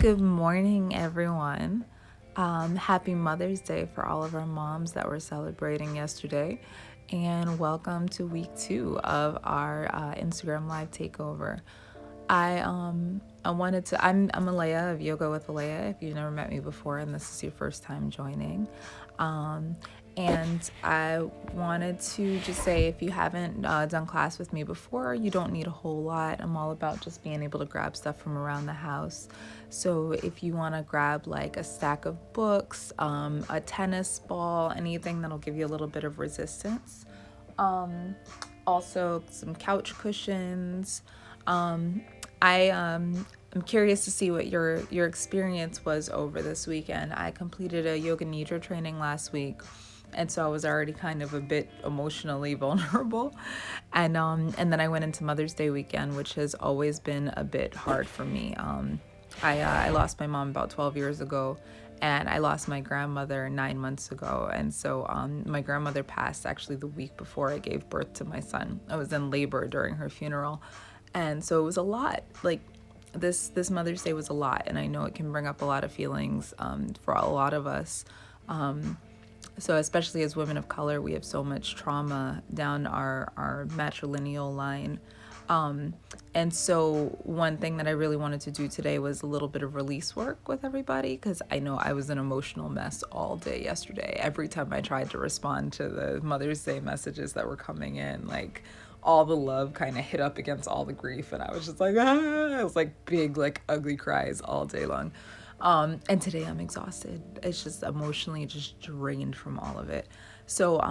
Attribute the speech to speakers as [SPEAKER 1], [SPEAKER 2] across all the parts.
[SPEAKER 1] Good morning, everyone. Happy Mother's Day for all of our moms that were celebrating yesterday. And welcome to week 2 of our Instagram Live Takeover. I'm Allaya of Yoga with Allaya, if you've never met me before and this is your first time joining. And I wanted to just say, if you haven't done class with me before, you don't need a whole lot. I'm all about just being able to grab stuff from around the house. So if you want to grab like a stack of books, a tennis ball, anything that'll give you a little bit of resistance. Also some couch cushions. I'm curious to see what your experience was over this weekend. I completed a yoga nidra training last week, and so I was already kind of a bit emotionally vulnerable. And then I went into Mother's Day weekend, which has always been a bit hard for me. I lost my mom about 12 years ago, and I lost my grandmother 9 months ago. And so my grandmother passed actually the week before I gave birth to my son. I was in labor during her funeral. And so it was a lot. Like this Mother's Day was a lot, and I know it can bring up a lot of feelings for a lot of us. So especially as women of color, we have so much trauma down our matrilineal line. And so one thing that I really wanted to do today was a little bit of release work with everybody, because I know I was an emotional mess all day yesterday. Every time I tried to respond to the Mother's Day messages that were coming in, like all the love kind of hit up against all the grief, and I was just like, it was like big, like ugly cries all day long. And today I'm exhausted. It's just emotionally just drained from all of it. So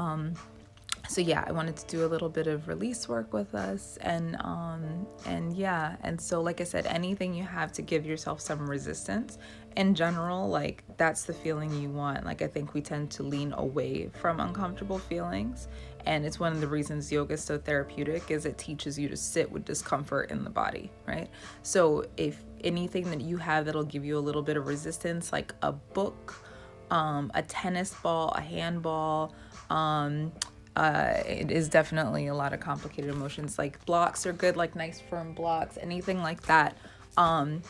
[SPEAKER 1] yeah, I wanted to do a little bit of release work with us, and so like I said, anything you have to give yourself some resistance in general, like that's the feeling you want. Like I think we tend to lean away from uncomfortable feelings, and it's one of the reasons yoga is so therapeutic, is it teaches you to sit with discomfort in the body, right? So if anything that you have that'll give you a little bit of resistance, like a book, a tennis ball, a handball, it is definitely a lot of complicated emotions. Like blocks are good, like nice firm blocks, anything like that. And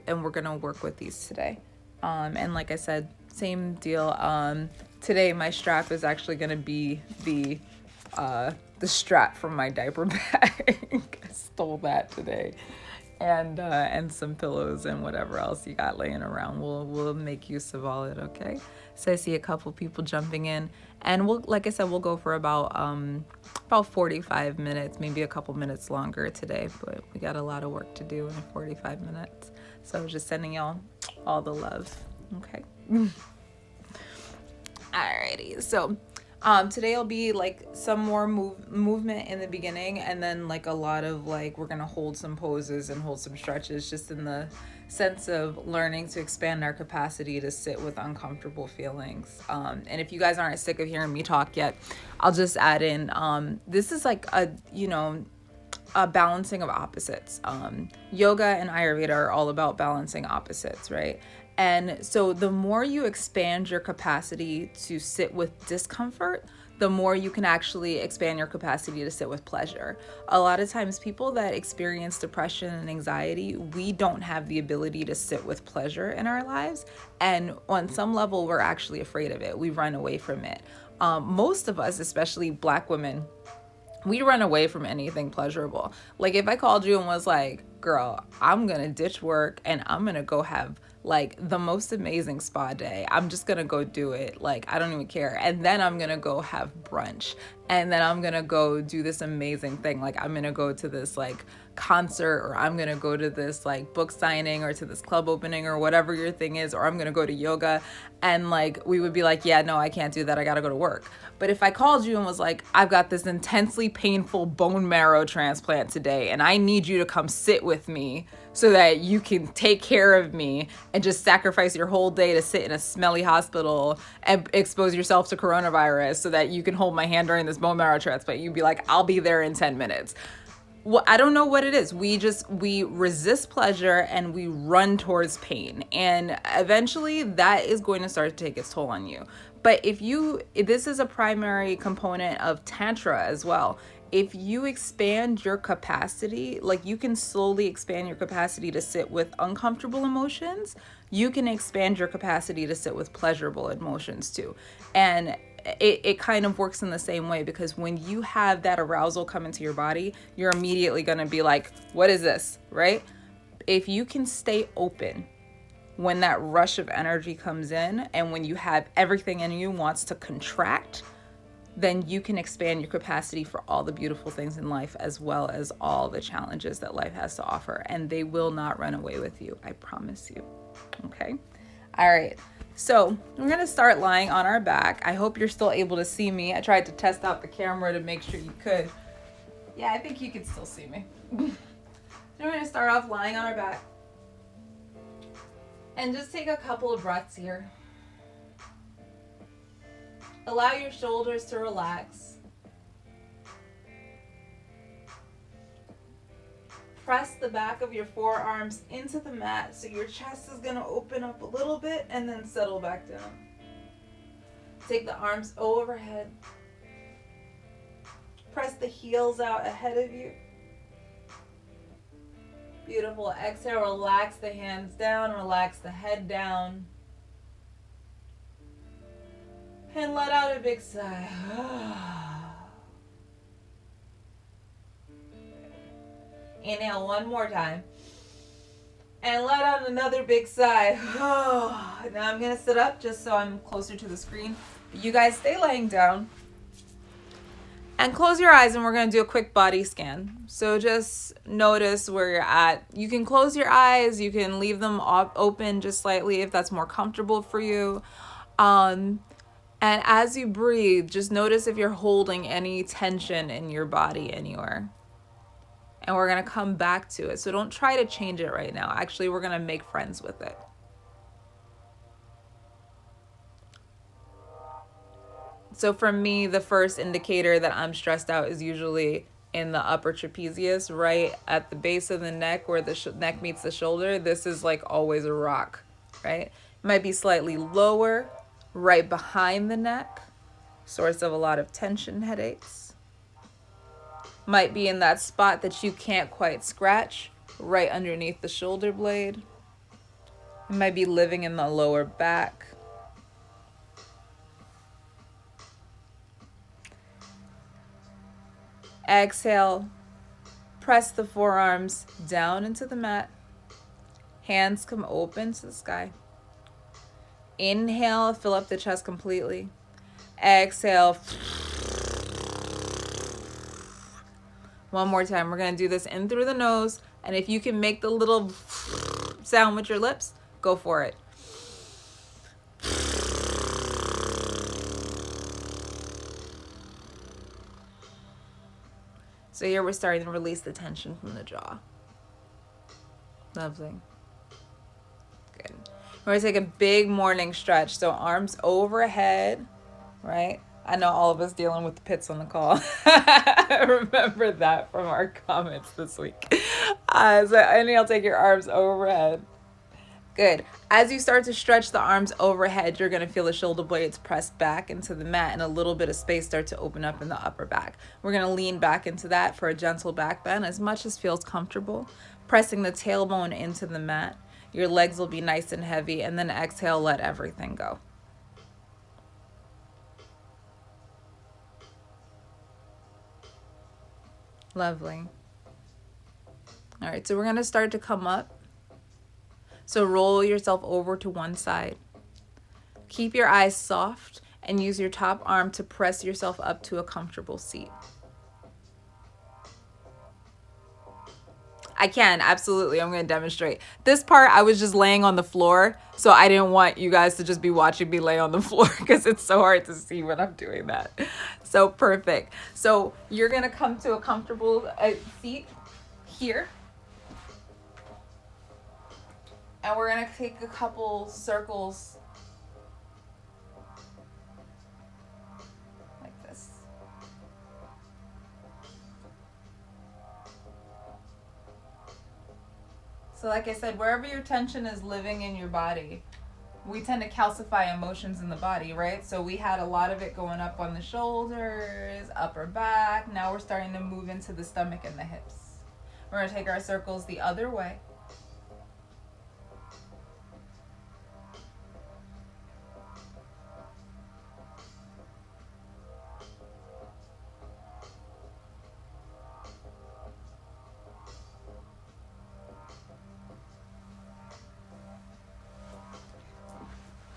[SPEAKER 1] we're gonna work with these today. And like I said, same deal. Today my strap is actually gonna be the strap from my diaper bag. I stole that today. And some pillows and whatever else you got laying around. We'll make use of all it, okay? So I see a couple people jumping in, and like I said, we'll go for about 45 minutes, maybe a couple minutes longer today, but we got a lot of work to do in 45 minutes. So I was just sending y'all all the love, okay? Alrighty, so today will be like some more movement in the beginning, and then like a lot of like, we're gonna hold some poses and hold some stretches, just in the sense of learning to expand our capacity to sit with uncomfortable feelings. And if you guys aren't sick of hearing me talk yet, I'll just add in, this is like a balancing of opposites. Yoga and Ayurveda are all about balancing opposites, right? And so the more you expand your capacity to sit with discomfort, the more you can actually expand your capacity to sit with pleasure. A lot of times people that experience depression and anxiety, we don't have the ability to sit with pleasure in our lives. And on some level, we're actually afraid of it. We run away from it. Most of us, especially Black women, we run away from anything pleasurable. Like if I called you and was like, girl, I'm gonna ditch work and I'm gonna go have like the most amazing spa day. I'm just gonna go do it. Like, I don't even care. And then I'm gonna go have brunch. And then I'm gonna go do this amazing thing. Like I'm gonna go to this like concert, or I'm gonna go to this like book signing, or to this club opening, or whatever your thing is, or I'm gonna go to yoga. And like, we would be like, yeah, no, I can't do that. I gotta go to work. But if I called you and was like, I've got this intensely painful bone marrow transplant today, and I need you to come sit with me so that you can take care of me, and just sacrifice your whole day to sit in a smelly hospital and expose yourself to coronavirus so that you can hold my hand during this bone marrow transplant, you'd be like, I'll be there in 10 minutes. Well, I don't know what it is. We resist pleasure and we run towards pain. And eventually that is going to start to take its toll on you. But if this is a primary component of Tantra as well. if you expand your capacity, like you can slowly expand your capacity to sit with uncomfortable emotions, you can expand your capacity to sit with pleasurable emotions too. And it kind of works in the same way, because when you have that arousal come into your body, you're immediately going to be like, what is this, right? If you can stay open when that rush of energy comes in, and when you have everything in you wants to contract, then you can expand your capacity for all the beautiful things in life, as well as all the challenges that life has to offer. And they will not run away with you. I promise you. Okay. All right. So we're going to start lying on our back. I hope you're still able to see me. I tried to test out the camera to make sure you could. Yeah, I think you could still see me. So we're going to start off lying on our back. And just take a couple of breaths here. Allow your shoulders to relax. Press the back of your forearms into the mat, so your chest is going to open up a little bit and then settle back down. Take the arms overhead. Press the heels out ahead of you. Beautiful. Exhale, relax the hands down, relax the head down. And let out a big sigh. Inhale one more time. And let out another big sigh. Now I'm going to sit up just so I'm closer to the screen. You guys stay laying down. And close your eyes, and we're going to do a quick body scan. So just notice where you're at. You can close your eyes. You can leave them open just slightly if that's more comfortable for you. And as you breathe, just notice if you're holding any tension in your body anywhere. And we're going to come back to it. So don't try to change it right now. Actually, we're going to make friends with it. So for me, the first indicator that I'm stressed out is usually in the upper trapezius, right at the base of the neck where the neck meets the shoulder. This is like always a rock, right? It might be slightly lower, right behind the neck, source of a lot of tension, headaches. Might be in that spot that you can't quite scratch, right underneath the shoulder blade. It might be living in the lower back. Exhale, press the forearms down into the mat. Hands come open to the sky. Inhale, fill up the chest completely. Exhale. One more time. We're going to do this in through the nose. And if you can make the little sound with your lips, go for it. So here we're starting to release the tension from the jaw. Lovely. Good. We're going to take a big morning stretch. So arms overhead, right? I know all of us dealing with the pits on the call. Remember that from our comments this week. So inhale, take your arms overhead. Good. As you start to stretch the arms overhead, you're going to feel the shoulder blades press back into the mat and a little bit of space start to open up in the upper back. We're going to lean back into that for a gentle back bend as much as feels comfortable. Pressing the tailbone into the mat. Your legs will be nice and heavy, and then exhale, let everything go. Lovely. All right, so we're going to start to come up. So roll yourself over to one side. Keep your eyes soft and use your top arm to press yourself up to a comfortable seat. I can, absolutely. I'm going to demonstrate. This part, I was just laying on the floor, so I didn't want you guys to just be watching me lay on the floor because it's so hard to see when I'm doing that. So perfect. So you're going to come to a comfortable seat here. And we're going to take a couple circles like this. So like I said, wherever your tension is living in your body, we tend to calcify emotions in the body, right? So we had a lot of it going up on the shoulders, upper back. Now we're starting to move into the stomach and the hips. We're going to take our circles the other way.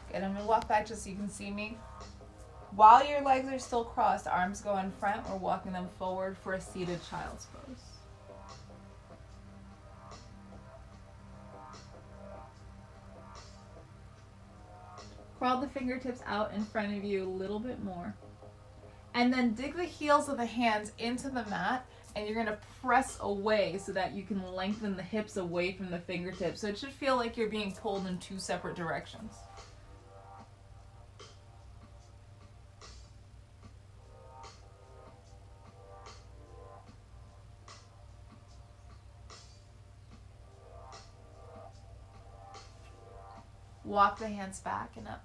[SPEAKER 1] Good, I'm going to walk back just so you can see me. While your legs are still crossed, arms go in front, we're walking them forward for a seated child's pose. Crawl the fingertips out in front of you a little bit more. And then dig the heels of the hands into the mat, and you're going to press away so that you can lengthen the hips away from the fingertips. So it should feel like you're being pulled in two separate directions. Walk the hands back and up.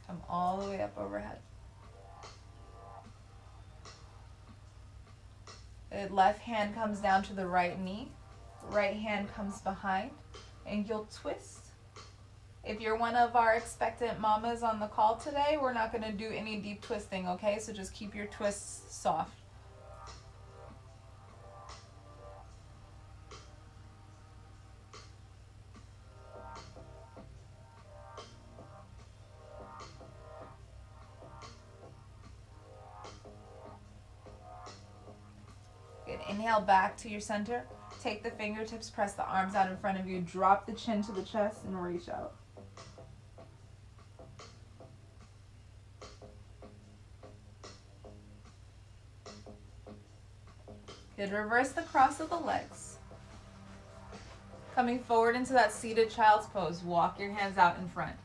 [SPEAKER 1] Come all the way up overhead. The left hand comes down to the right knee. Right hand comes behind, and you'll twist. If you're one of our expectant mamas on the call today, we're not going to do any deep twisting, okay? So just keep your twists soft. Good. Inhale back to your center. Take the fingertips, press the arms out in front of you, drop the chin to the chest, and reach out. Good. Reverse the cross of the legs. Coming forward into that seated child's pose. Walk your hands out in front.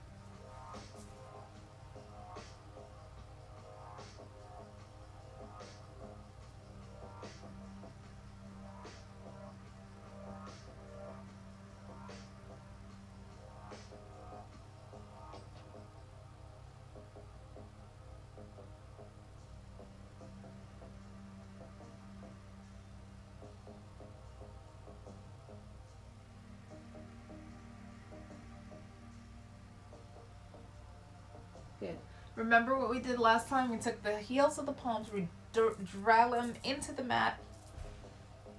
[SPEAKER 1] Good. Remember what we did last time? We took the heels of the palms, we drag them into the mat,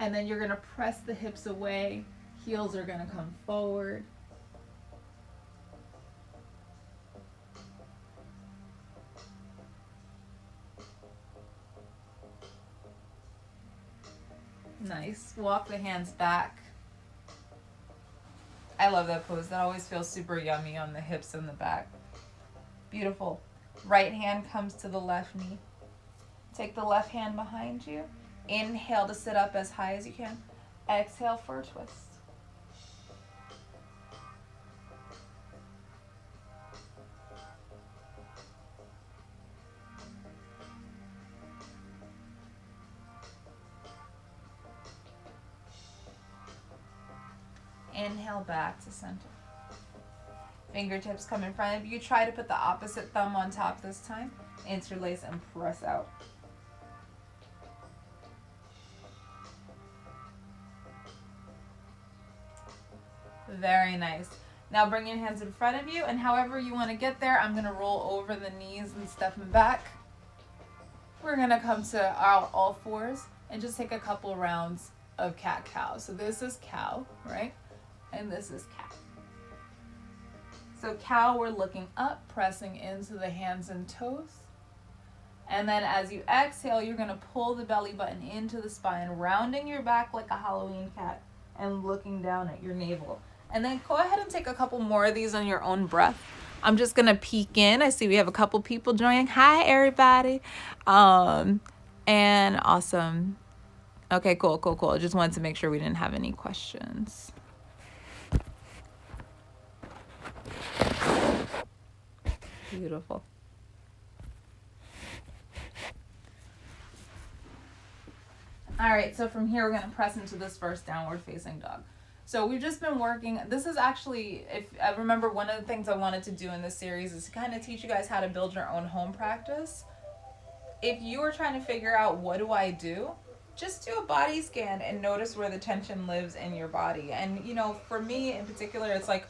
[SPEAKER 1] and then you're going to press the hips away. Heels are going to come forward. Nice. Walk the hands back. I love that pose. That always feels super yummy on the hips and the back. Beautiful. Right hand comes to the left knee. Take the left hand behind you. Inhale to sit up as high as you can. Exhale for a twist. Inhale back to center. Fingertips come in front of you. Try to put the opposite thumb on top this time. Interlace and press out. Very nice. Now bring your hands in front of you, and however you want to get there, I'm going to roll over the knees and step them back. We're going to come to our all fours and just take a couple rounds of cat-cow. So this is cow, right? And this is cat. So cow, we're looking up, pressing into the hands and toes. And then as you exhale, you're going to pull the belly button into the spine, rounding your back like a Halloween cat and looking down at your navel. And then go ahead and take a couple more of these on your own breath. I'm just going to peek in. I see we have a couple people joining. Hi, everybody. And awesome. Okay, cool. I just wanted to make sure we didn't have any questions. Beautiful. All right, so from here, we're going to press into this first downward facing dog. So we've just been working. This is actually, if I remember, one of the things I wanted to do in this series is to kind of teach you guys how to build your own home practice. If you are trying to figure out what do I do, just do a body scan and notice where the tension lives in your body. And you know, for me in particular, it's like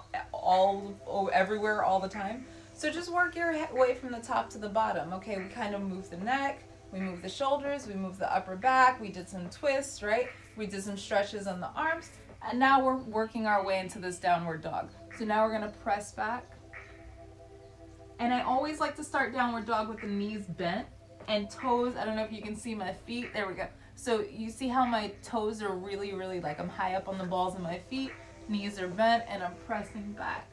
[SPEAKER 1] everywhere all the time. So just work your way from the top to the bottom. Okay, we kind of move the neck, we move the shoulders, we move the upper back, we did some twists, right? We did some stretches on the arms, and now we're working our way into this downward dog. So now we're gonna press back. And I always like to start downward dog with the knees bent and toes. I don't know if you can see my feet. There we go. So you see how my toes are really, really, like I'm high up on the balls of my feet, knees are bent, and I'm pressing back.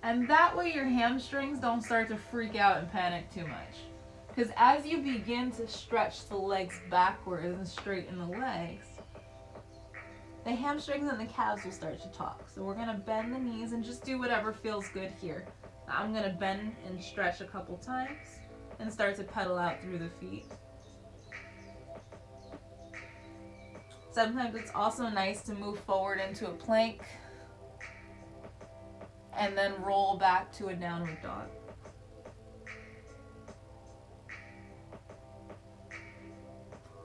[SPEAKER 1] And that way your hamstrings don't start to freak out and panic too much. Because as you begin to stretch the legs backwards and straighten the legs, the hamstrings and the calves will start to talk. So we're gonna bend the knees and just do whatever feels good here. I'm gonna bend and stretch a couple times and start to pedal out through the feet. Sometimes it's also nice to move forward into a plank and then roll back to a downward dog.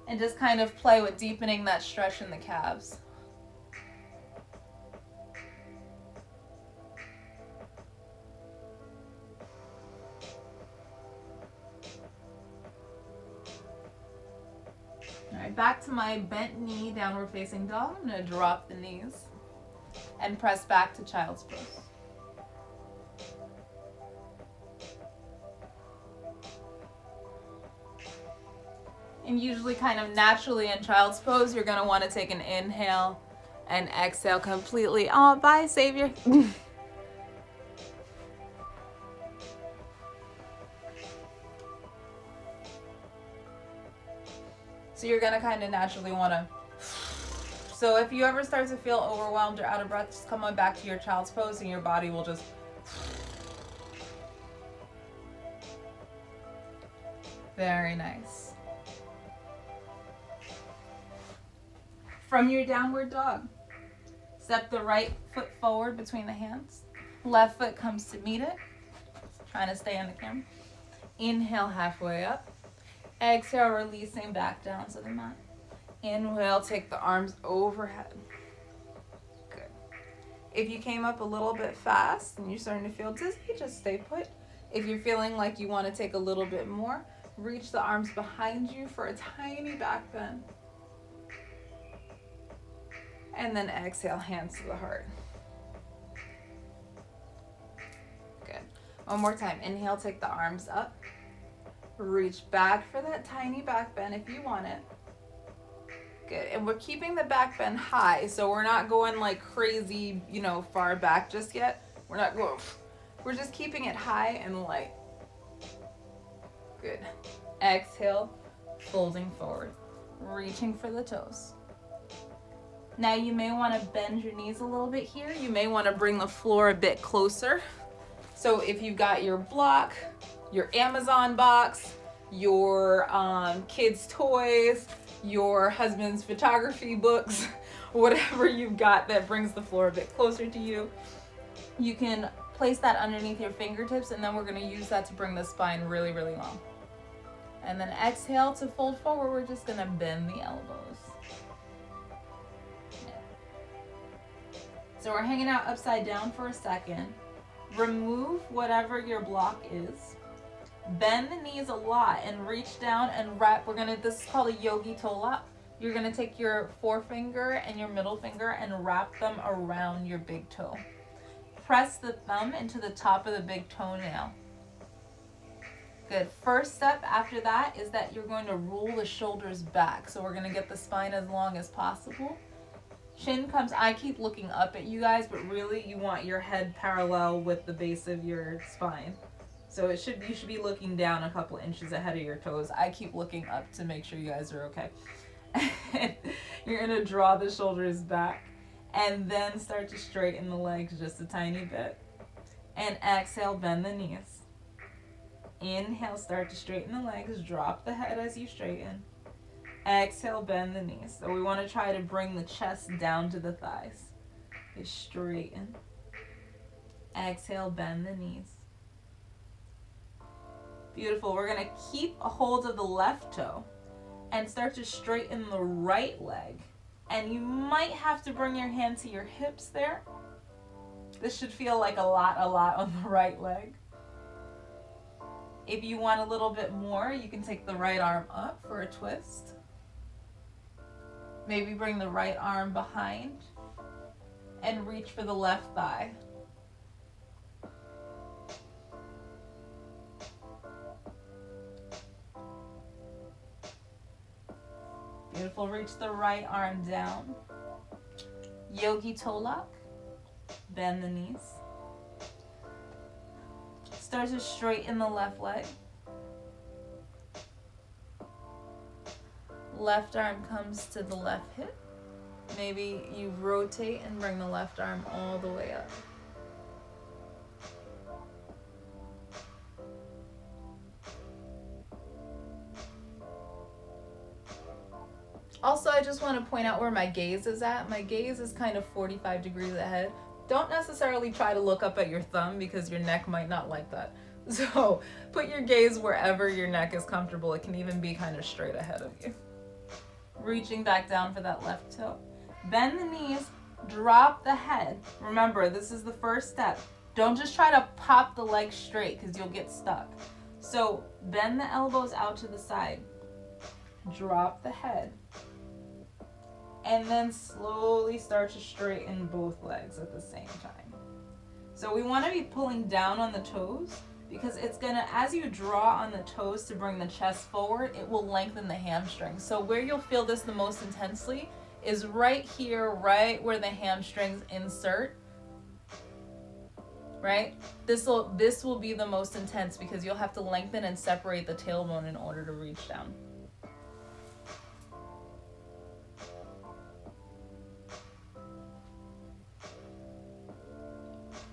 [SPEAKER 1] And just kind of play with deepening that stretch in the calves. All right, back to my bent knee, downward facing dog. I'm gonna drop the knees and press back to child's pose. And usually kind of naturally in child's pose, you're gonna wanna take an inhale and exhale completely. Oh, bye, Savior. So you're gonna kind of naturally wanna. So if you ever start to feel overwhelmed or out of breath, just come on back to your child's pose and your body will just. Very nice. From your downward dog, step the right foot forward between the hands. Left foot comes to meet it. Trying to stay on the camera. Inhale halfway up. Exhale, releasing back down to the mat. Inhale, take the arms overhead. Good. If you came up a little bit fast and you're starting to feel dizzy, just stay put. If you're feeling like you want to take a little bit more, reach the arms behind you for a tiny back bend. And then exhale, hands to the heart. Good. One more time. Inhale, take the arms up. Reach back for that tiny back bend if you want it. Good. And we're keeping the back bend high, so we're not going like crazy, far back just yet. We're not going. We're just keeping it high and light. Good. Exhale, folding forward, reaching for the toes. Now you may want to bend your knees a little bit here. You may want to bring the floor a bit closer. So if you've got your block, your Amazon box, your kids' toys, your husband's photography books, whatever you've got that brings the floor a bit closer to you, you can place that underneath your fingertips, and then we're going to use that to bring the spine really, really long. And then exhale to fold forward. We're just going to bend the elbows. So we're hanging out upside down for a second. Remove whatever your block is. Bend the knees a lot and reach down and wrap. This is called a yogi toe lock. You're gonna take your forefinger and your middle finger and wrap them around your big toe. Press the thumb into the top of the big toenail. Good. First step after that is that you're going to roll the shoulders back. So we're gonna get the spine as long as possible. Chin comes, I keep looking up at you guys, but really you want your head parallel with the base of your spine. So you should be looking down a couple inches ahead of your toes. I keep looking up to make sure you guys are okay. You're gonna draw the shoulders back and then start to straighten the legs just a tiny bit. And exhale, bend the knees. Inhale, start to straighten the legs, drop the head as you straighten. Exhale, bend the knees. So we want to try to bring the chest down to the thighs. is straighten. Exhale, bend the knees. Beautiful. We're going to keep a hold of the left toe and start to straighten the right leg. And you might have to bring your hand to your hips there. This should feel like a lot on the right leg. If you want a little bit more, you can take the right arm up for a twist. Maybe bring the right arm behind and reach for the left thigh. Beautiful. Reach the right arm down. Yogi toe lock. Bend the knees. Start to straighten the left leg. Left arm comes to the left hip. Maybe you rotate and bring the left arm all the way up. Also, I just want to point out where my gaze is at. My gaze is kind of 45 degrees ahead. Don't necessarily try to look up at your thumb because your neck might not like that. So put your gaze wherever your neck is comfortable. It can even be kind of straight ahead of you. Reaching back down for that left toe. Bend the knees, drop the head. Remember, this is the first step. Don't just try to pop the leg straight because you'll get stuck. So bend the elbows out to the side. Drop the head. And then slowly start to straighten both legs at the same time. So we want to be pulling down on the toes because it's gonna, as you draw on the toes to bring the chest forward, it will lengthen the hamstrings. So where you'll feel this the most intensely is right here, right where the hamstrings insert, right? This will be the most intense because you'll have to lengthen and separate the tailbone in order to reach down.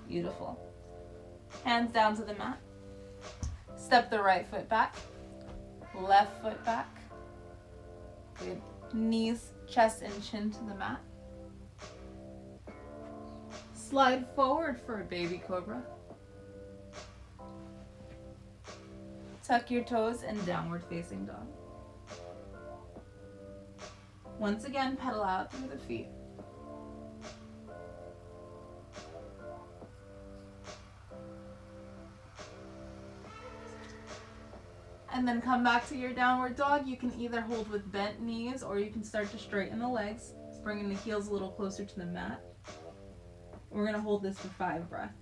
[SPEAKER 1] Beautiful. Hands down to the mat. Step the right foot back. Left foot back. Good. Knees, chest, and chin to the mat. Slide forward for a baby cobra. Tuck your toes and downward facing dog. Once again, pedal out through the feet. And then come back to your downward dog. You can either hold with bent knees or you can start to straighten the legs, bringing the heels a little closer to the mat. We're going to hold this for 5 breaths.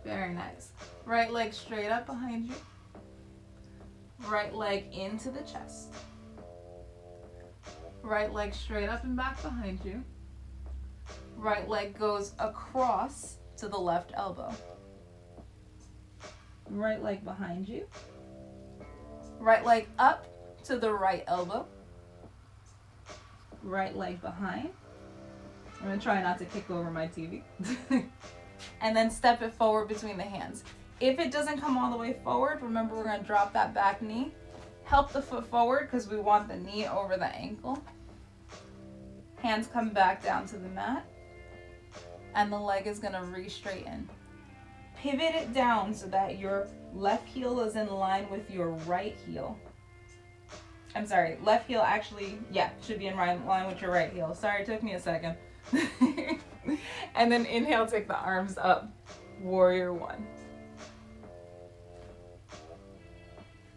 [SPEAKER 1] Very nice. Right leg straight up behind you. Right leg into the chest. Right leg straight up and back behind you. Right leg goes across to the left elbow. Right leg behind you. Right leg up to the right elbow. Right leg behind. I'm going to try not to kick over my TV. And then step it forward between the hands. If it doesn't come all the way forward, remember we're going to drop that back knee. Help the foot forward because we want the knee over the ankle. Hands come back down to the mat. And the leg is going to re-straighten. Pivot it down so that your left heel is in line with your right heel. I'm sorry, left heel actually, should be in line with your right heel. Sorry, it took me a second. And then inhale, take the arms up. Warrior one.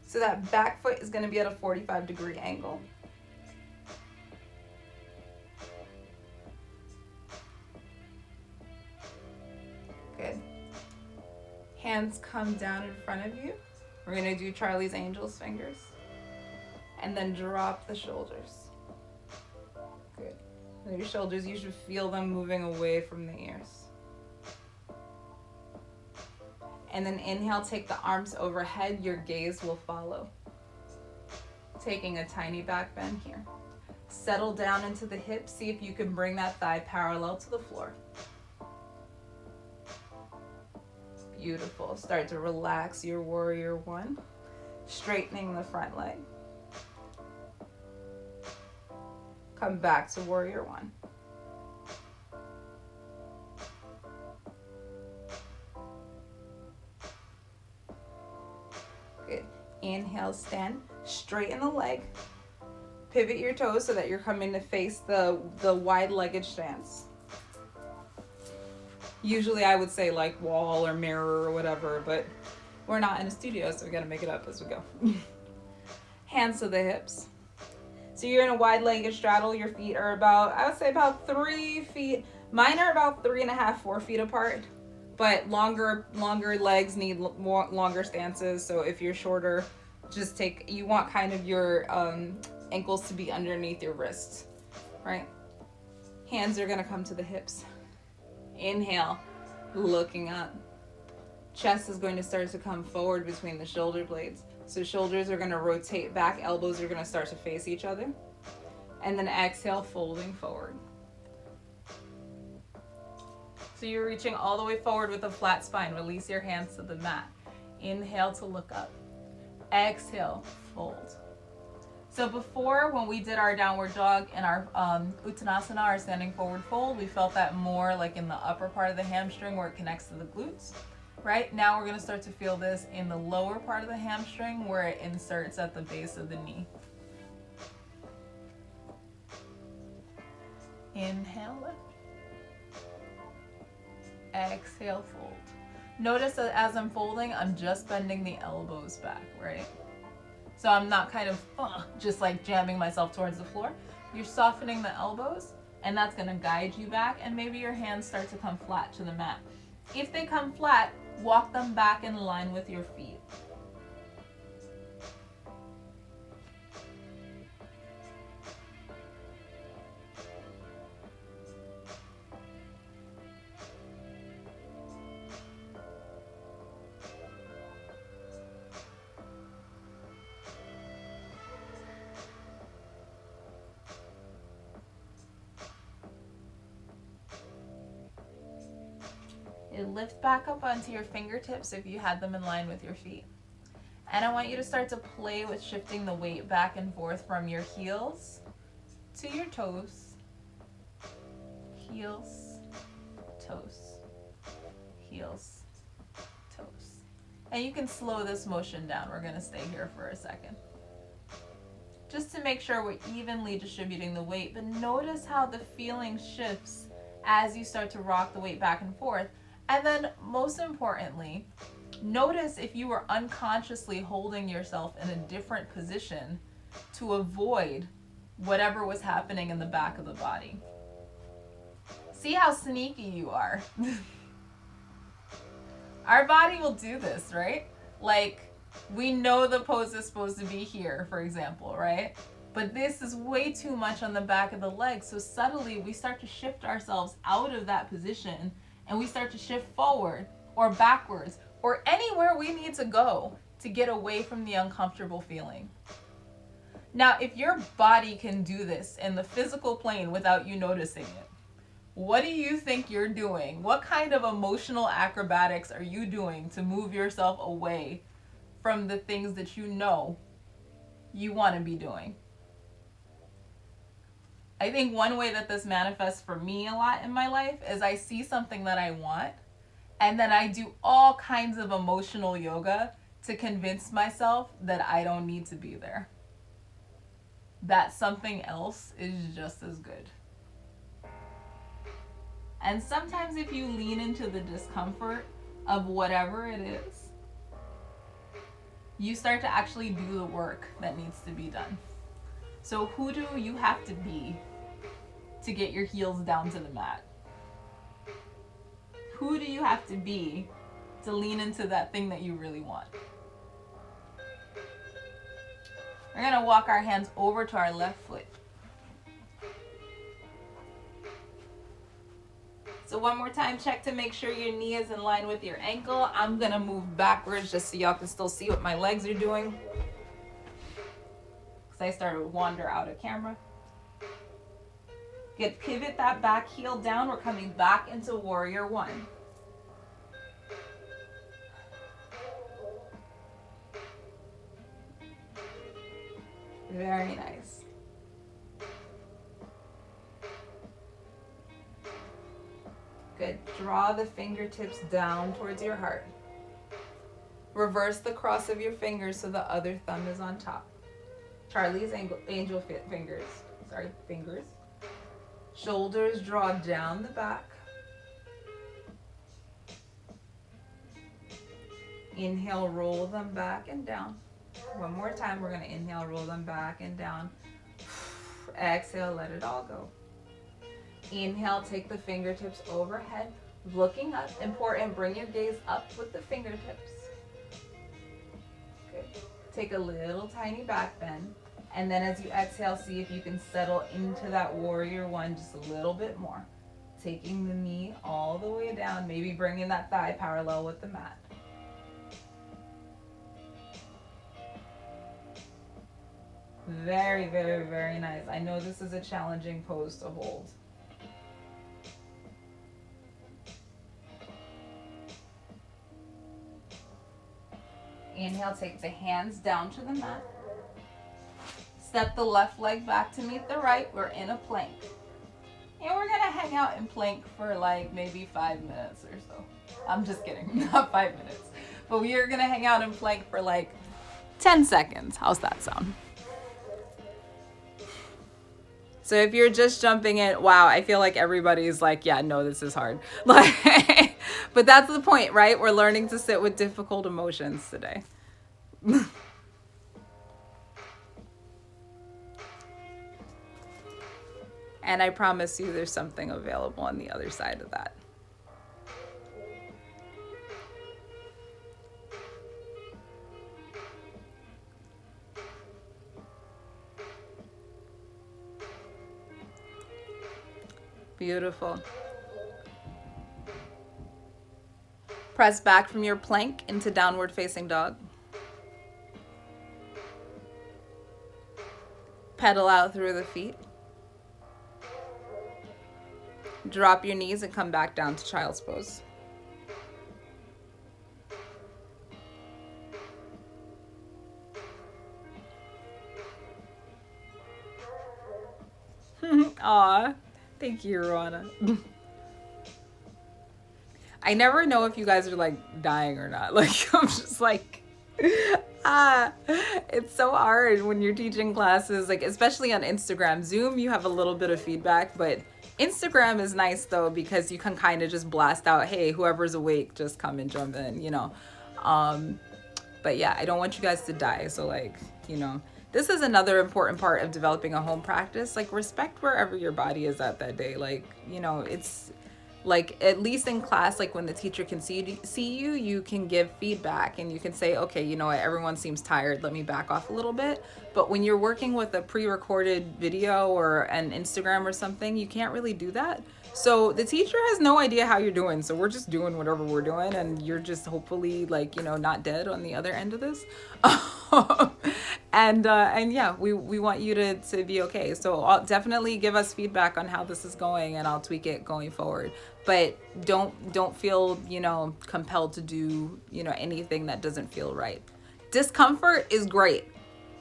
[SPEAKER 1] So that back foot is going to be at a 45-degree angle. Good. Hands come down in front of you. We're going to do Charlie's Angels fingers. And then drop the shoulders. Good. And your shoulders, you should feel them moving away from the ears. And then inhale, take the arms overhead. Your gaze will follow. Taking a tiny back bend here. Settle down into the hips. See if you can bring that thigh parallel to the floor. Beautiful. Start to relax your warrior one. Straightening the front leg. Come back to warrior one. Good. Inhale, stand. Straighten the leg. Pivot your toes so that you're coming to face the wide-legged stance. Usually I would say like wall or mirror or whatever, but we're not in a studio, so we gotta make it up as we go. Hands to the hips. So you're in a wide-legged straddle. Your feet are about, I would say about 3 feet. Mine are about 3.5, 4 feet apart. But longer legs need longer stances. So if you're shorter, just you want kind of your ankles to be underneath your wrists, right? Hands are gonna come to the hips. Inhale, looking up. Chest is going to start to come forward between the shoulder blades. So shoulders are gonna rotate back, elbows are gonna start to face each other. And then exhale, folding forward. So you're reaching all the way forward with a flat spine. Release your hands to the mat. Inhale to look up. Exhale, fold. So before, when we did our downward dog and our Uttanasana, our standing forward fold, we felt that more like in the upper part of the hamstring where it connects to the glutes. Right? Now we're going to start to feel this in the lower part of the hamstring where it inserts at the base of the knee. Inhale, lift. Exhale, fold. Notice that as I'm folding, I'm just bending the elbows back, right? So I'm not kind of just like jamming myself towards the floor. You're softening the elbows, and that's going to guide you back, and maybe your hands start to come flat to the mat. If they come flat, walk them back in line with your feet. You lift back up onto your fingertips if you had them in line with your feet. And I want you to start to play with shifting the weight back and forth from your heels to your toes. Heels, toes, heels, toes. And you can slow this motion down. We're going to stay here for a second. Just to make sure we're evenly distributing the weight, but notice how the feeling shifts as you start to rock the weight back and forth. And then most importantly, notice if you were unconsciously holding yourself in a different position to avoid whatever was happening in the back of the body. See how sneaky you are. Our body will do this, right? Like, we know the pose is supposed to be here, for example, right? But this is way too much on the back of the leg. So subtly, we start to shift ourselves out of that position, and we start to shift forward or backwards or anywhere we need to go to get away from the uncomfortable feeling. Now, if your body can do this in the physical plane without you noticing it, what do you think you're doing? What kind of emotional acrobatics are you doing to move yourself away from the things that you know you want to be doing? I think one way that this manifests for me a lot in my life is I see something that I want, and then I do all kinds of emotional yoga to convince myself that I don't need to be there. That something else is just as good. And sometimes if you lean into the discomfort of whatever it is, you start to actually do the work that needs to be done. So who do you have to be to get your heels down to the mat? Who do you have to be to lean into that thing that you really want? We're gonna walk our hands over to our left foot. So one more time, check to make sure your knee is in line with your ankle. I'm gonna move backwards just so y'all can still see what my legs are doing, because I started to wander out of camera. Good, pivot that back heel down. We're coming back into warrior one. Very nice. Good. Draw the fingertips down towards your heart. Reverse the cross of your fingers so the other thumb is on top. Charlie's angel fingers. Fingers. Shoulders draw down the back. Inhale, roll them back and down. One more time, we're going to inhale, roll them back and down. Exhale, let it all go. Inhale, take the fingertips overhead, looking up. Important, bring your gaze up with the fingertips. Good. Take a little tiny back bend. And then as you exhale, see if you can settle into that warrior one just a little bit more. Taking the knee all the way down, maybe bringing that thigh parallel with the mat. Very, very, very nice. I know this is a challenging pose to hold. Inhale, take the hands down to the mat. Step the left leg back to meet the right. We're in a plank. And we're gonna hang out in plank for like maybe 5 minutes or so. I'm just kidding, not 5 minutes. But we are gonna hang out in plank for like 10 seconds. How's that sound? So if you're just jumping in, wow, I feel like everybody's like, yeah, no, this is hard. Like, but that's the point, right? We're learning to sit with difficult emotions today. And I promise you there's something available on the other side of that. Beautiful. Press back from your plank into downward facing dog. Pedal out through the feet. Drop your knees and come back down to child's pose. Aw, thank you, Ruana. I never know if you guys are like dying or not. Like, I'm just like, it's so hard when you're teaching classes, like especially on Instagram. Zoom, you have a little bit of feedback, but Instagram is nice though because you can kind of just blast out, hey, whoever's awake, just come and jump in, you know. But yeah, I don't want you guys to die. So like, you know, this is another important part of developing a home practice. Like, respect wherever your body is at that day. Like, you know, it's like, at least in class, like when the teacher can see you, you can give feedback and you can say, okay, you know what, everyone seems tired, let me back off a little bit. But when you're working with a pre-recorded video or an Instagram or something, you can't really do that. So the teacher has no idea how you're doing. So we're just doing whatever we're doing and you're just hopefully like, you know, not dead on the other end of this. And yeah, we want you to be okay. So I'll definitely give us feedback on how this is going and I'll tweak it going forward. But don't feel, you know, compelled to do, you know, anything that doesn't feel right. Discomfort is great.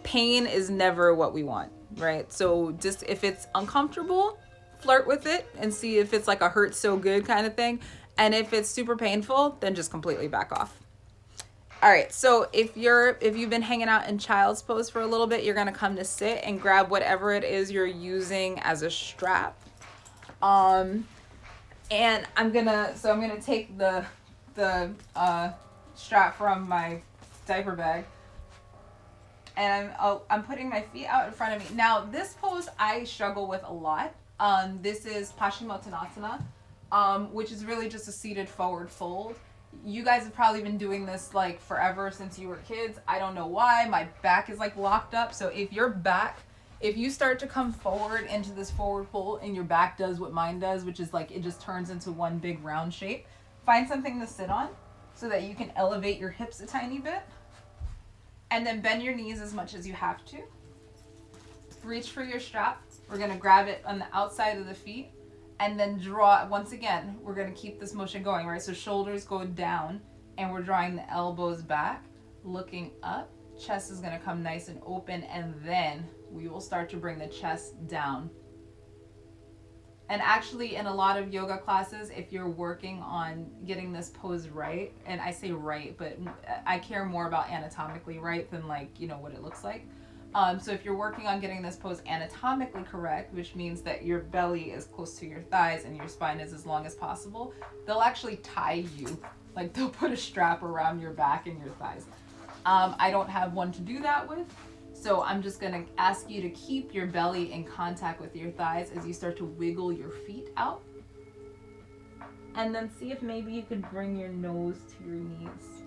[SPEAKER 1] Pain is never what we want, right? So just if it's uncomfortable, flirt with it and see if it's like a hurt so good kind of thing. And if it's super painful, then just completely back off. All right, so if you've been hanging out in child's pose for a little bit, you're gonna come to sit and grab whatever it is you're using as a strap. And I'm gonna take the strap from my diaper bag, and I'm putting my feet out in front of me. Now this pose I struggle with a lot. This is Paschimottanasana, which is really just a seated forward fold. You guys have probably been doing this like forever since you were kids. I don't know why. My back is like locked up. So if you start to come forward into this forward fold and your back does what mine does, which is like it just turns into one big round shape, find something to sit on so that you can elevate your hips a tiny bit. And then bend your knees as much as you have to. Reach for your strap. We're gonna grab it on the outside of the feet and then draw, once again, we're gonna keep this motion going, right? So shoulders go down and we're drawing the elbows back, looking up. Chest is gonna come nice and open, and then we will start to bring the chest down. And actually, in a lot of yoga classes, if you're working on getting this pose right, and I say right, but I care more about anatomically right than like, you know, what it looks like. So if you're working on getting this pose anatomically correct, which means that your belly is close to your thighs and your spine is as long as possible, they'll actually tie you. Like they'll put a strap around your back and your thighs. I don't have one to do that with. So I'm just gonna ask you to keep your belly in contact with your thighs as you start to wiggle your feet out. And then see if maybe you could bring your nose to your knees,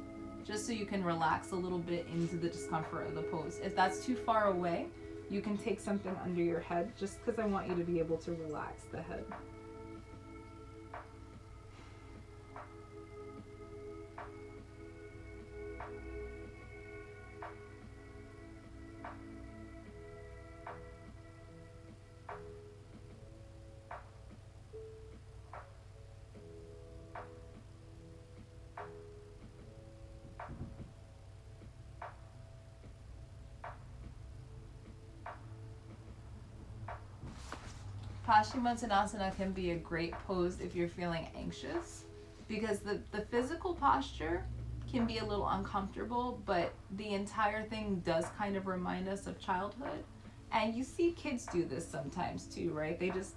[SPEAKER 1] just so you can relax a little bit into the discomfort of the pose. If that's too far away, you can take something under your head, just because I want you to be able to relax the head. Paschimottanasana can be a great pose if you're feeling anxious, because the physical posture can be a little uncomfortable, but the entire thing does kind of remind us of childhood. And you see kids do this sometimes too, right? They just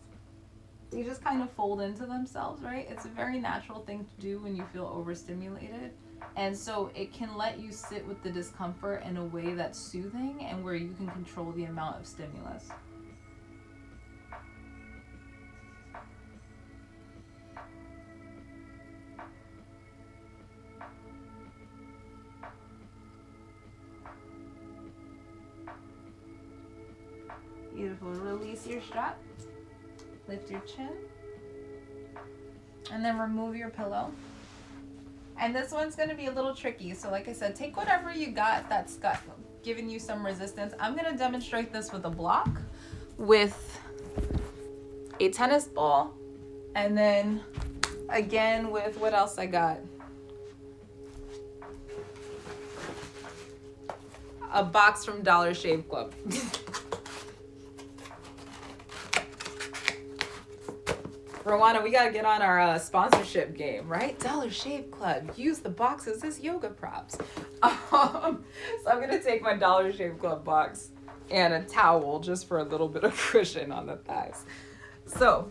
[SPEAKER 1] kind of fold into themselves, right? It's a very natural thing to do when you feel overstimulated. And so it can let you sit with the discomfort in a way that's soothing and where you can control the amount of stimulus. Beautiful. Release your strap. Lift your chin. And then remove your pillow. And this one's going to be a little tricky. So like I said, take whatever you got that's got giving you some resistance. I'm going to demonstrate this with a block, with a tennis ball, and then again with what else I got? A box from Dollar Shave Club. Rowana, we gotta get on our sponsorship game, right? Dollar Shave Club. Use the boxes as yoga props. So I'm gonna take my Dollar Shave Club box and a towel just for a little bit of cushion on the thighs. So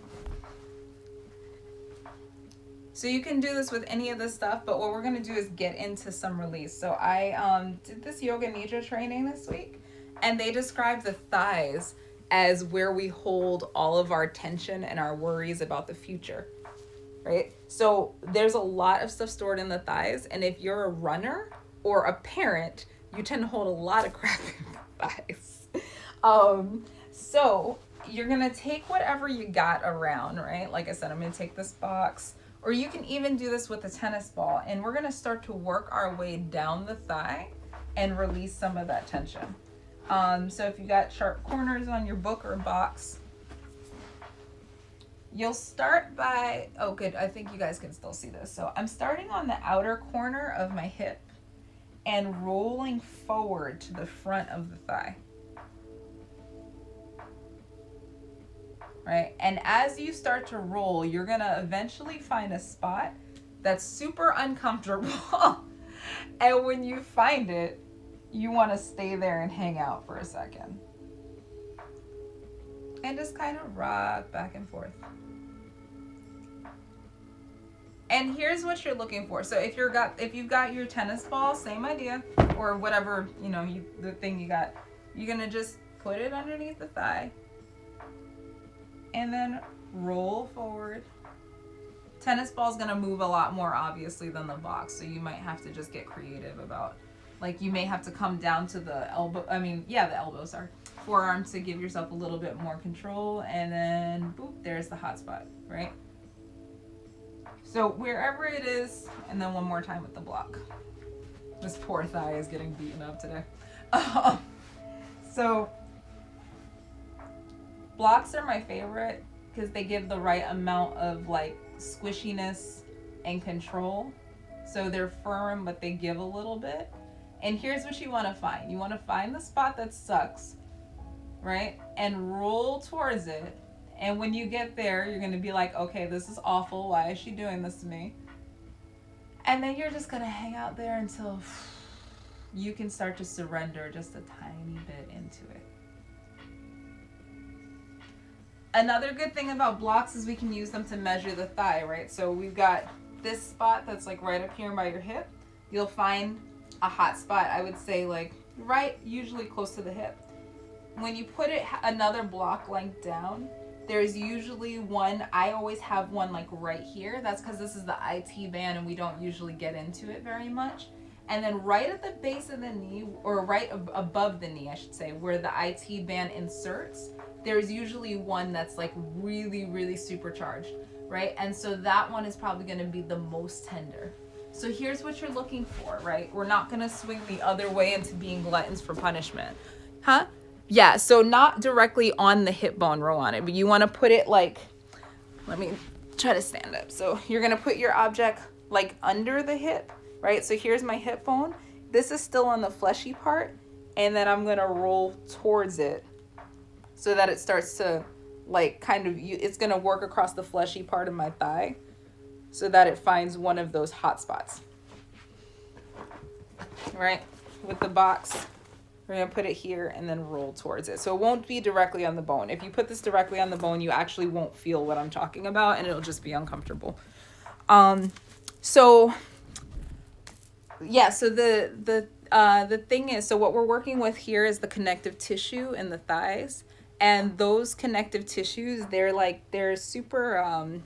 [SPEAKER 1] you can do this with any of this stuff, but what we're gonna do is get into some release. So I did this yoga nidra training this week, and they described the thighs as where we hold all of our tension and our worries about the future, right? So there's a lot of stuff stored in the thighs, and if you're a runner or a parent, you tend to hold a lot of crap in the thighs. So you're gonna take whatever you got around, right? Like I said, I'm gonna take this box, or you can even do this with a tennis ball, and we're gonna start to work our way down the thigh and release some of that tension. So if you got sharp corners on your book or box, you'll start by, oh good, I think you guys can still see this. So I'm starting on the outer corner of my hip and rolling forward to the front of the thigh. Right? And as you start to roll, you're gonna eventually find a spot that's super uncomfortable. And when you find it, you want to stay there and hang out for a second. And just kind of rock back and forth. And here's what you're looking for. So if you've got your tennis ball, same idea, or whatever, the thing you got, you're going to just put it underneath the thigh and then roll forward. Tennis ball is going to move a lot more obviously than the box, so you might have to just get creative about, like, you may have to come down to the elbow, forearm to give yourself a little bit more control, and then boop, there's the hot spot, right? So wherever it is, and then one more time with the block. This poor thigh is getting beaten up today. So Blocks are my favorite because they give the right amount of like squishiness and control. So they're firm, but they give a little bit. And here's what you want to find. You want to find the spot that sucks, right? And roll towards it. And when you get there, you're going to be like, okay, this is awful. Why is she doing this to me? And then you're just going to hang out there until you can start to surrender just a tiny bit into it. Another good thing about blocks is we can use them to measure the thigh, right? So we've got this spot that's like right up here by your hip. You'll find a hot spot, I would say like right, usually close to the hip. When you put it another block length down, there's usually one, I always have one like right here. That's because this is the IT band and we don't usually get into it very much. And then right at the base of the knee, or right above the knee, I should say, where the IT band inserts, there's usually one that's like really, really supercharged, right? And so that one is probably going to be the most tender. So here's what you're looking for, right? We're not going to swing the other way into being gluttons for punishment. Huh? Yeah, so not directly on the hip bone row on it, but you want to put it like, let me try to stand up. So you're going to put your object like under the hip, right? So here's my hip bone. This is still on the fleshy part, and then I'm going to roll towards it so that it starts to like kind of, it's going to work across the fleshy part of my thigh so that it finds one of those hot spots, right? With the box, we're going to put it here and then roll towards it. So it won't be directly on the bone. If you put this directly on the bone, you actually won't feel what I'm talking about, and it'll just be uncomfortable. So yeah, so the thing is, so what we're working with here is the connective tissue in the thighs, and those connective tissues, they're super,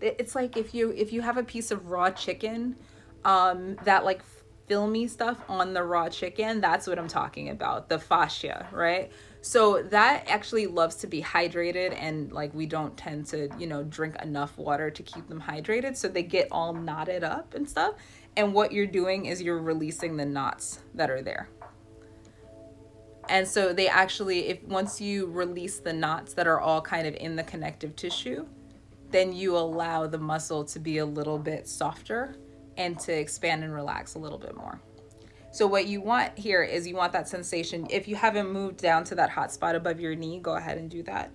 [SPEAKER 1] it's like if you have a piece of raw chicken, that like filmy stuff on the raw chicken, that's what I'm talking about, the fascia, right? So that actually loves to be hydrated, and like we don't tend to, drink enough water to keep them hydrated, so they get all knotted up and stuff. And what you're doing is you're releasing the knots that are there. And so they actually, once you release the knots that are all kind of in the connective tissue, then you allow the muscle to be a little bit softer and to expand and relax a little bit more. So what you want here is you want that sensation. If you haven't moved down to that hot spot above your knee, go ahead and do that.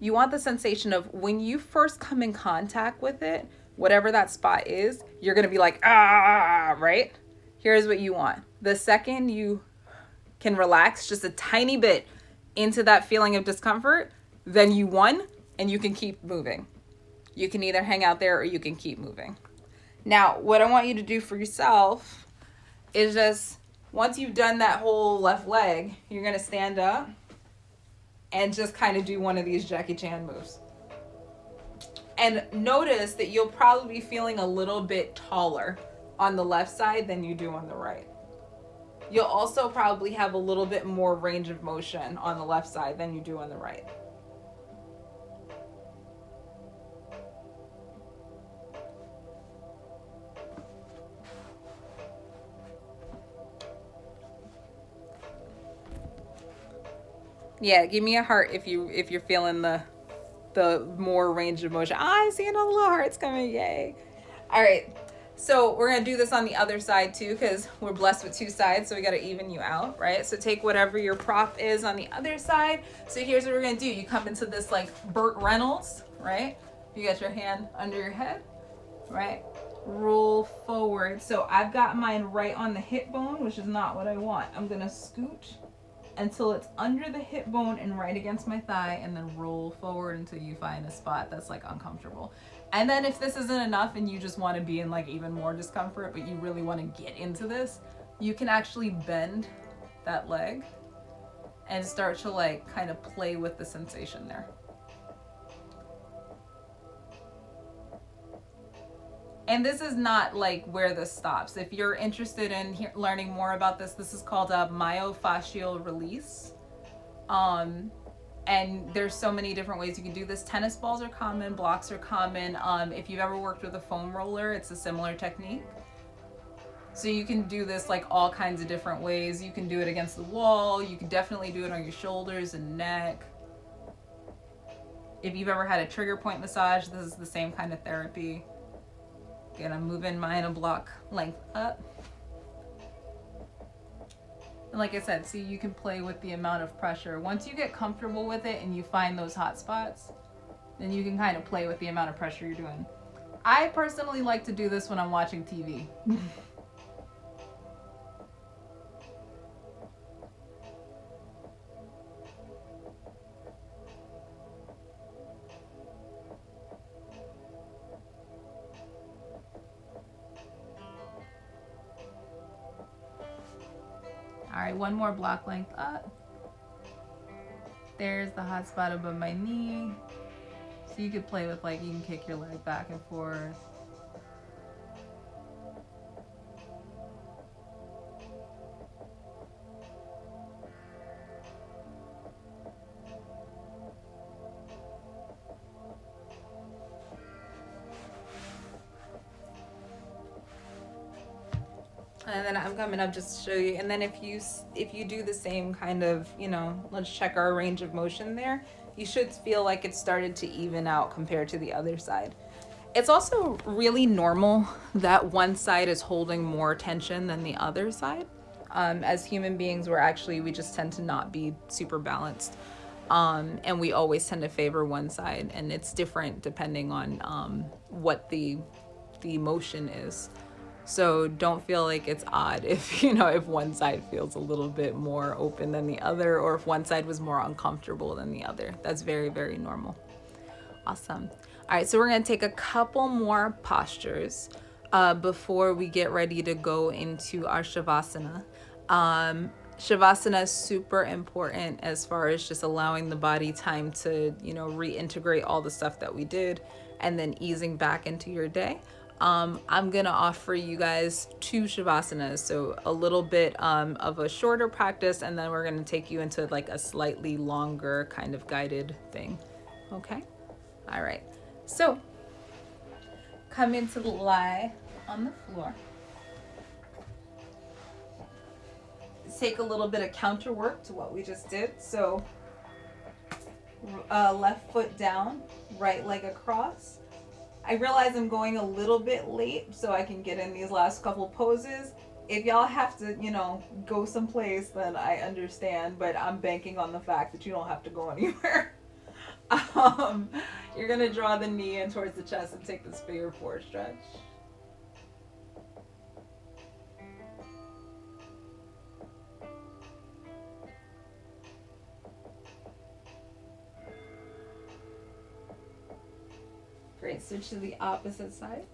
[SPEAKER 1] You want the sensation of when you first come in contact with it, whatever that spot is, you're going to be like, ah, right? Here's what you want. The second you can relax just a tiny bit into that feeling of discomfort, then you won and you can keep moving. You can either hang out there or you can keep moving. Now, what I want you to do for yourself is just, once you've done that whole left leg, you're going to stand up and just kind of do one of these Jackie Chan moves. And notice that you'll probably be feeling a little bit taller on the left side than you do on the right. You'll also probably have a little bit more range of motion on the left side than you do on the right. Yeah, give me a heart if you're feeling the more range of motion. I see another little heart's coming, yay. All right, so we're gonna do this on the other side too, because we're blessed with two sides, so we gotta even you out, right? So take whatever your prop is on the other side. So here's what we're gonna do. You come into this like Burt Reynolds, right? You got your hand under your head, right? Roll forward. So I've got mine right on the hip bone, which is not what I want. I'm gonna scoot until it's under the hip bone and right against my thigh, and then roll forward until you find a spot that's like uncomfortable. And then if this isn't enough and you just want to be in like even more discomfort, but you really want to get into this, you can actually bend that leg and start to like kind of play with the sensation there. And this is not like where this stops. If you're interested in learning more about this, this is called a Myofascial Release. And there's so many different ways you can do this. Tennis balls are common, blocks are common. If you've ever worked with a foam roller, it's a similar technique. So you can do this like all kinds of different ways. You can do it against the wall. You can definitely do it on your shoulders and neck. If you've ever had a trigger point massage, this is the same kind of therapy. Again, I'm moving mine a block length up. And like I said, see, you can play with the amount of pressure. Once you get comfortable with it and you find those hot spots, then you can kind of play with the amount of pressure you're doing. I personally like to do this when I'm watching TV. All right, one more block length up. There's the hot spot above my knee. So you could play with, like, you can kick your leg back and forth. And then I'm coming up just to show you. And then if you do the same kind of, let's check our range of motion there, you should feel like it started to even out compared to the other side. It's also really normal that one side is holding more tension than the other side. As human beings, we just tend to not be super balanced. And we always tend to favor one side, and it's different depending on what the motion is. So don't feel like it's odd if one side feels a little bit more open than the other, or if one side was more uncomfortable than the other. That's very, very normal. Awesome. All right, so we're going to take a couple more postures before we get ready to go into our Shavasana. Shavasana is super important as far as just allowing the body time to, reintegrate all the stuff that we did and then easing back into your day. I'm gonna offer you guys 2 Shavasanas, so a little bit of a shorter practice, and then we're gonna take you into like a slightly longer kind of guided thing. Okay? All right. So come into lie on the floor. Take a little bit of counter work to what we just did. So left foot down, right leg across. I realize I'm going a little bit late so I can get in these last couple poses. If y'all have to, go someplace, then I understand, but I'm banking on the fact that you don't have to go anywhere. You're gonna draw the knee in towards the chest and take this figure 4 stretch. Great, switch to the opposite side.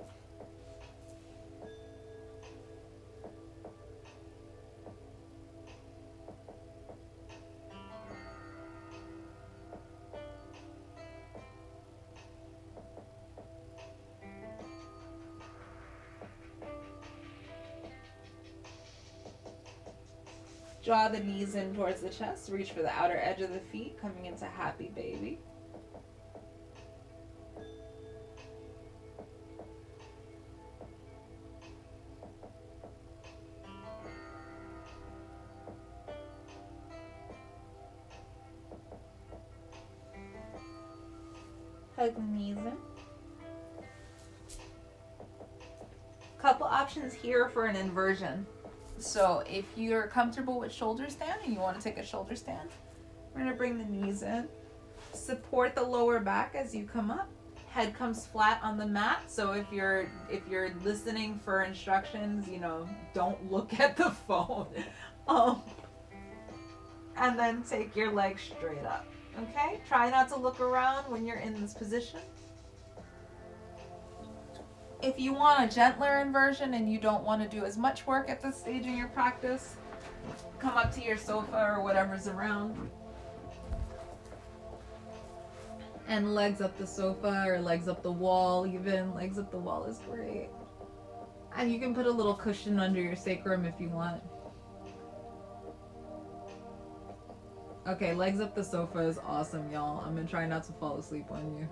[SPEAKER 1] Draw the knees in towards the chest, reach for the outer edge of the feet, coming into happy baby. Hug the knees in. Couple options here for an inversion. So if you're comfortable with shoulder stand and you want to take a shoulder stand, we're going to bring the knees in. Support the lower back as you come up. Head comes flat on the mat. So if you're listening for instructions, don't look at the phone. And then take your legs straight up. Okay? Try not to look around when you're in this position. If you want a gentler inversion and you don't want to do as much work at this stage in your practice, come up to your sofa or whatever's around. And legs up the sofa or legs up the wall even. Legs up the wall is great. And you can put a little cushion under your sacrum if you want. Okay, legs up the sofa is awesome, y'all. I'm gonna try not to fall asleep on you.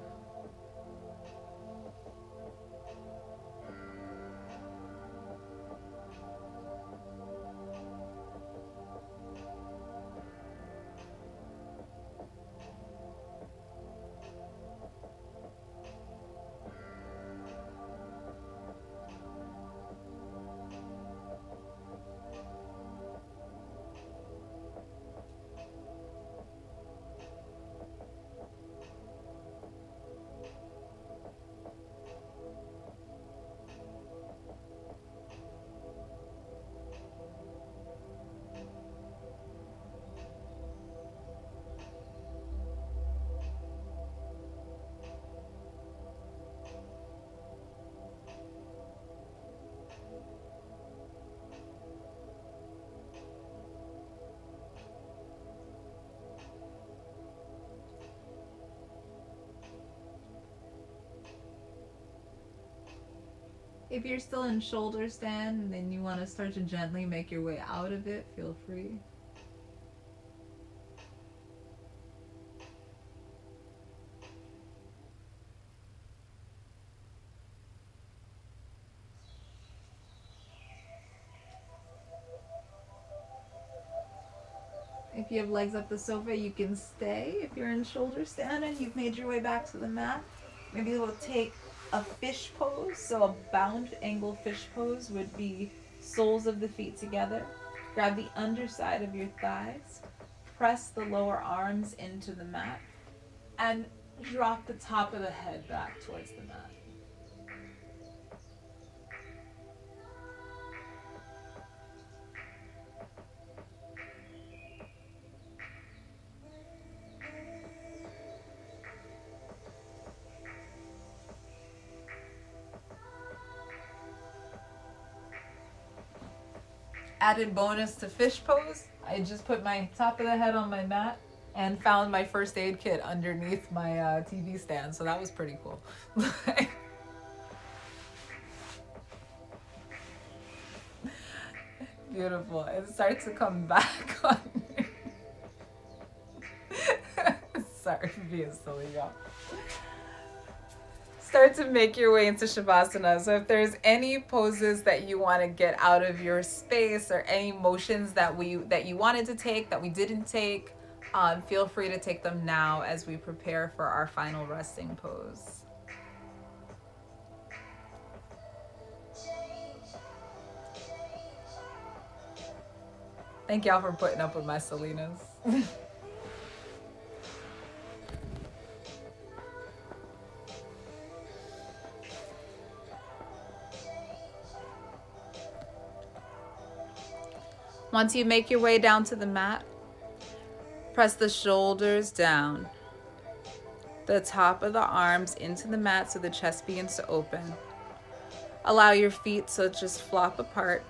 [SPEAKER 1] If you're still in shoulder stand and then you want to start to gently make your way out of it, feel free. If you have legs up the sofa, you can stay. If you're in shoulder stand and you've made your way back to the mat, maybe we'll take a fish pose. So a bound angle fish pose would be soles of the feet together. Grab the underside of your thighs. Press the lower arms into the mat. And drop the top of the head back towards the mat. Added bonus to fish pose, I just put my top of the head on my mat and found my first aid kit underneath my TV stand, so that was pretty cool. Beautiful. It starts to come back on me. Sorry for being silly, y'all. Start to make your way into Shavasana. So if there's any poses that you want to get out of your space or any motions that you wanted to take that we didn't take, feel free to take them now as we prepare for our final resting pose. Thank y'all for putting up with my Selenas. Once you make your way down to the mat, press the shoulders down, the top of the arms into the mat so the chest begins to open. Allow your feet to just flop apart.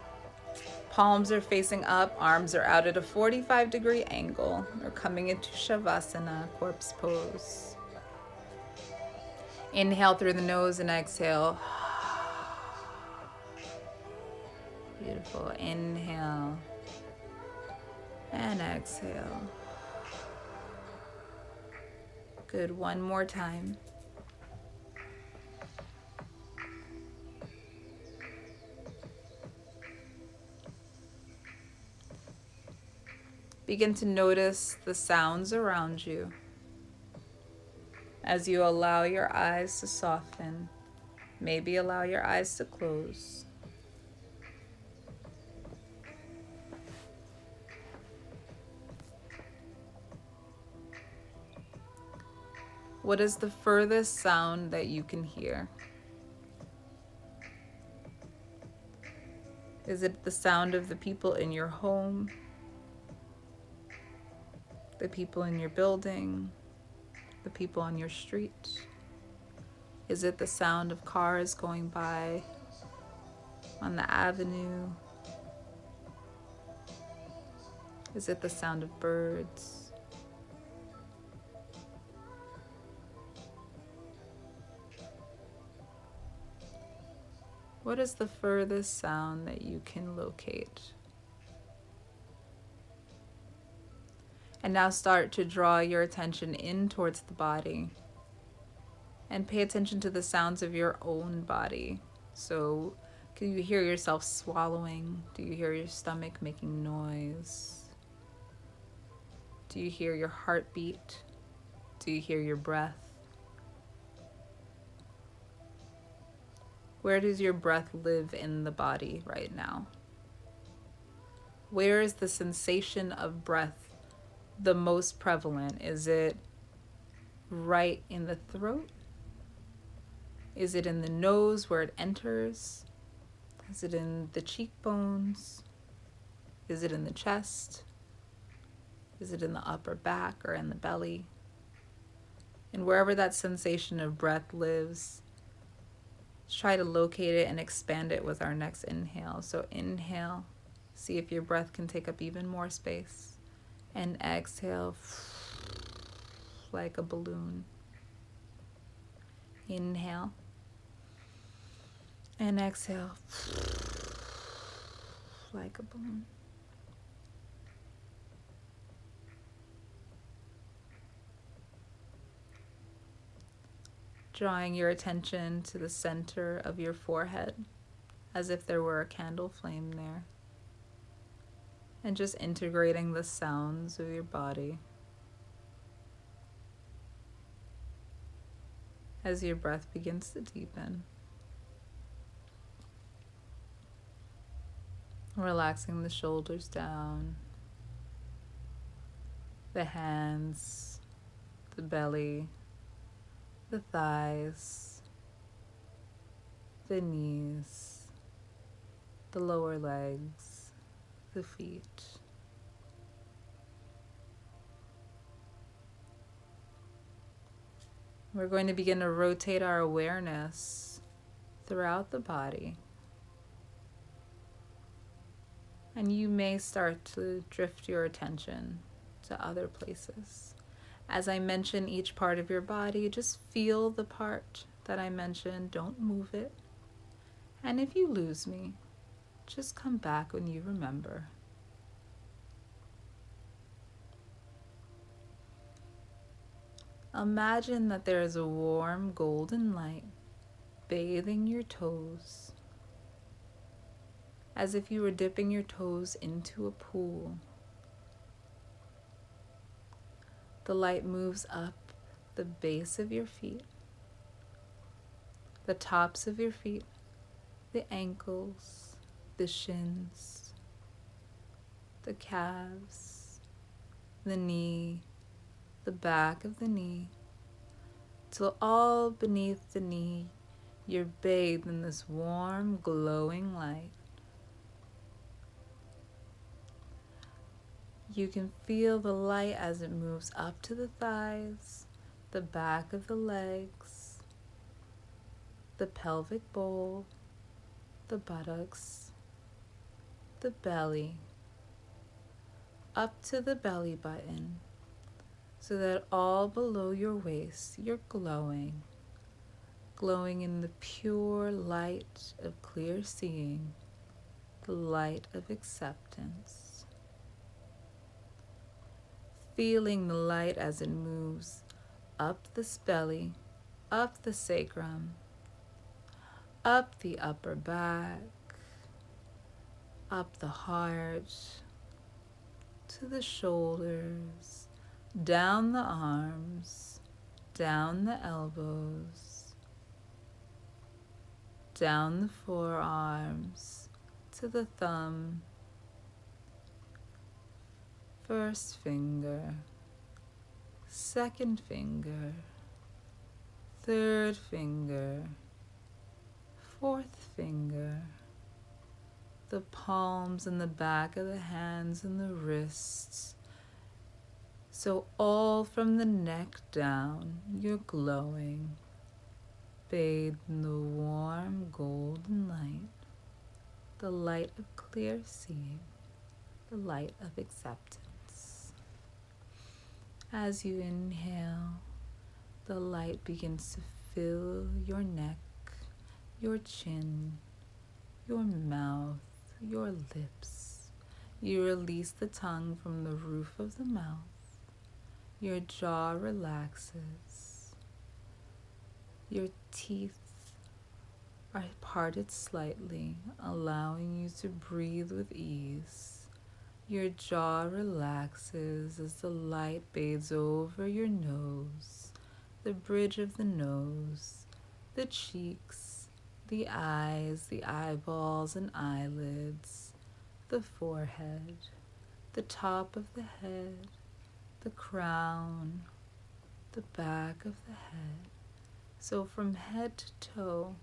[SPEAKER 1] Palms are facing up, arms are out at a 45-degree angle. We're coming into Shavasana, corpse pose. Inhale through the nose and exhale. Beautiful. Inhale and exhale. Good. One more time. Begin to notice the sounds around you as you allow your eyes to soften. Maybe allow your eyes to close. What is the furthest sound that you can hear? Is it the sound of the people in your home? The people in your building? The people on your street? Is it the sound of cars going by on the avenue? Is it the sound of birds? What is the furthest sound that you can locate? And now start to draw your attention in towards the body and pay attention to the sounds of your own body. So, can you hear yourself swallowing? Do you hear your stomach making noise? Do you hear your heartbeat? Do you hear your breath? Where does your breath live in the body right now? Where is the sensation of breath the most prevalent? Is it right in the throat? Is it in the nose where it enters? Is it in the cheekbones? Is it in the chest? Is it in the upper back or in the belly? And wherever that sensation of breath lives, let's try to locate it and expand it with our next inhale. So inhale, see if your breath can take up even more space. And exhale like a balloon. Inhale. And exhale like a balloon. Drawing your attention to the center of your forehead as if there were a candle flame there. And just integrating the sounds of your body as your breath begins to deepen. Relaxing the shoulders down, the hands, the belly, the thighs, the knees, the lower legs, the feet. We're going to begin to rotate our awareness throughout the body. And you may start to drift your attention to other places. As I mention each part of your body, just feel the part that I mentioned. Don't move it. And if you lose me, just come back when you remember. Imagine that there is a warm golden light bathing your toes, as if you were dipping your toes into a pool. The light moves up the base of your feet, the tops of your feet, the ankles, the shins, the calves, the knee, the back of the knee, till all beneath the knee you're bathed in this warm, glowing light. You can feel the light as it moves up to the thighs, the back of the legs, the pelvic bowl, the buttocks, the belly, up to the belly button, so that all below your waist you're glowing in the pure light of clear seeing, the light of acceptance. Feeling the light as it moves up this belly, up the sacrum, up the upper back, up the heart, to the shoulders, down the arms, down the elbows, down the forearms, to the thumb, first finger, second finger, third finger, fourth finger, the palms and the back of the hands and the wrists. So all from the neck down, you're glowing, bathed in the warm golden light, the light of clear seeing, the light of acceptance. As you inhale, the light begins to fill your neck, your chin, your mouth, your lips. You release the tongue from the roof of the mouth. Your jaw relaxes. Your teeth are parted slightly, allowing you to breathe with ease. Your jaw relaxes as the light bathes over your nose, the bridge of the nose, the cheeks, the eyes, the eyeballs and eyelids, the forehead, the top of the head, the crown, the back of the head. So from head to toe,